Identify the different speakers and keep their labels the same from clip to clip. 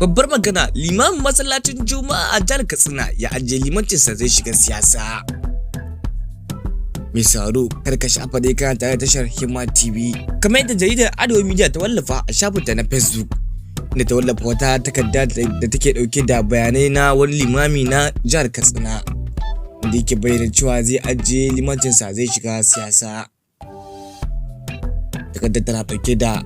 Speaker 1: Babbar magana, limamin masallacin Juma'a a jihar Katsina ya ajiye limancinsa zai shiga siyasa. Mai sauraro kar ka shafa dai kana tare da tashar Himma TV. Kamar yadda jaridar Arewa Media ta wallafa a shafinta na Facebook, inda ta wallafa wata takarda da take dauke da bayanai na wani limami na jihar Katsina, inda yake bayyana cewa zai ajiye limancinsa zai shiga siyasa. Takardar tana dauke da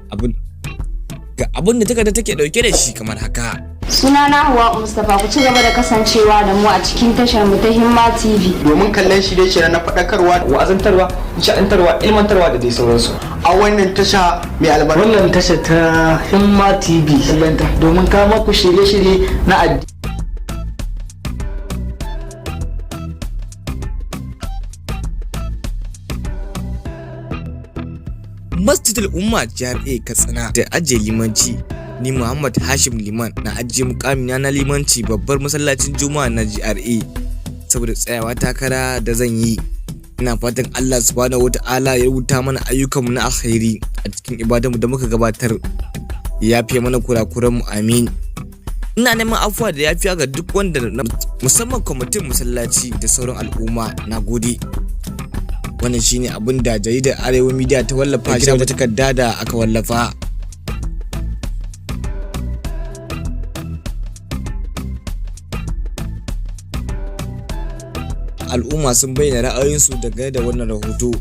Speaker 1: abin da takardar take dauke da shi kamar haka.
Speaker 2: Sunana Hawwa Mustapha, ku ci gaba da kasancewa da mu a cikin tashar mu ta Himma TV
Speaker 3: domin kallon shirye-shirye na faɗakarwa,
Speaker 4: wa'azantarwa, sha'antarwa, ilmantarwa da dai sauransu.
Speaker 3: A wannan tasha mai albarka.
Speaker 5: Wannan tasha ta Himma TV domin kawo muku shirye-shirye na addini.
Speaker 1: Masjidul Umma GRA Katsina da ajiye limanci. Ni Muhammad Hashim Liman na ajiye mukamina na limanci babbar masallacin Juma'a na GRA saboda tsayawa takara da zan yi. Ina fatan Allah subhanahu wata'ala ya rubuta mana ayyukanmu na alkhairi a cikin ibadanmu da muka gabatar. Ya yafe mana kurakuranmu, amin. Ina neman afuwa da yafiya ga duk wanda musamman kwamitin masallaci da sauran al'umma. Nagode. Wannan shine abin da jaridar Arewa Media ta wallafa shi da takarda da aka wallafa. Al'umma sun bayyana ra'ayoyinsu dangane da wannan rahoto.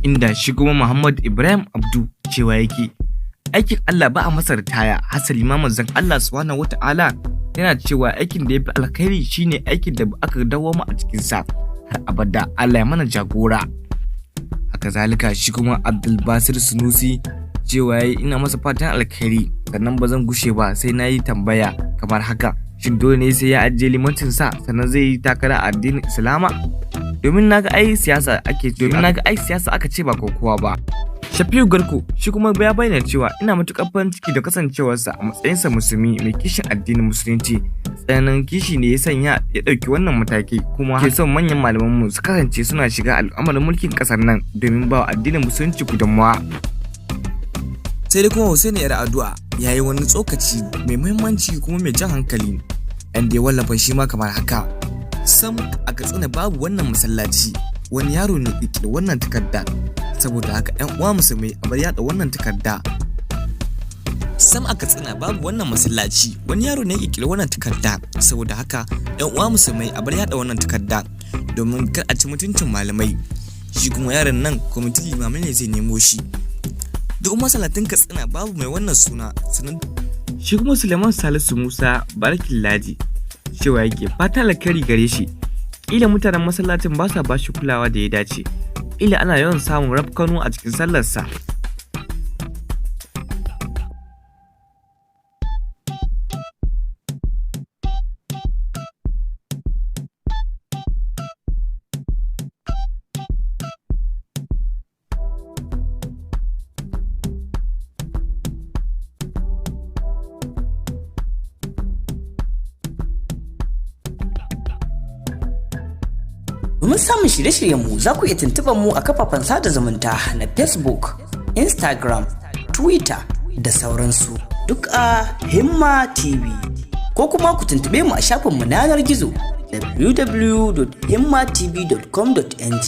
Speaker 1: Inda shi kuma Muhammad Ibrahim Abdu cewa yake aikin Allah ba a masa ritaya, hasali ma manzon Allah subhanahu wata'ala yana cewa aikin da yafi alkhairi shine aikin da aka dawo mu a cikin sa har abada. Allah ya mana jagora. Haka zalika shi kuma Abdul Basir Sunusi cewa ina masa fatan alkhairi, sannan ba zan gushe ba sai na yi tambaya kamar haka: shin dole ne sai ya ajiye limancin sa sannan zai yi takara a addinin Islama? Domin naga ai siyasa aka ce ba kowa ba. Shafiu Garko shi kuma ya bayyana cewa ina matukar farin ciki da kasancewarsa a matsayinsa musulmi mai kishin addinin musulunci. Tsananin kishi ne ya sanya ya ɗauki wannan mataki, kuma ke son manyan malamanmu su kasance suna shiga al'amarin mulkin ƙasar nan domin ba wa addinin musulunci gudunmawa. Sai dai kuma Hussein Yar'adua ya yi wani tsokaci mai muhimmanci kuma mai jan hankali, inda ya wallafa shi ma kamar haka: sam a Katsina babu wannan masallaci, wani yaro ne ƙirƙiri wannan takarda, saboda haka ƴan uwa musulmai a bar yaɗa wannan takarda. Sam a Katsina babu wannan masallaci, wani yaro ne ƙirƙiri wannan takarda, saboda haka ƴan uwa musulmai a bar yaɗa wannan takarda domin kar a ci mutuncin malamai. Shi kuma yaron nan kwamitin limamai ne zai nemo shi. Duk masallatin Katsina babu mai wannan suna. Shi kuma Suleiman Salisu Musa Barakin Ladi cewa yake fata alkhairi gare shi. Kila mutanen masallacin ba sa ba shi kulawa da ya dace, kila ana yawan samun rafkanu a cikin sallarsa.
Speaker 6: Domin samun shirye-shiryenmu za ku iya tuntuɓar mu a kafafen sada zumunta na Facebook, Instagram, Twitter da sauransu, duk a Himma TV. Ko kuma ku tuntuɓe mu a shafinmu na yanar gizo www.himmatv.com.ng.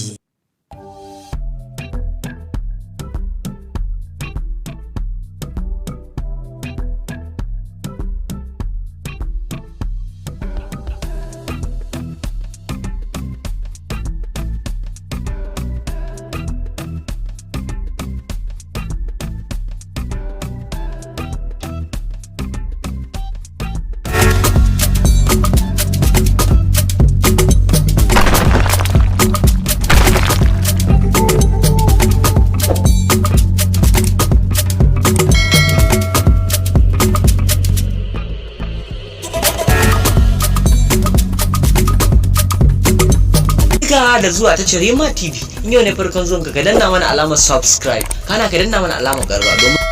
Speaker 7: da zuwa ta Himma TV. In yau ne farkon zuwan ka danna mana alamar subscribe, kana ka danna mana alamar garba domin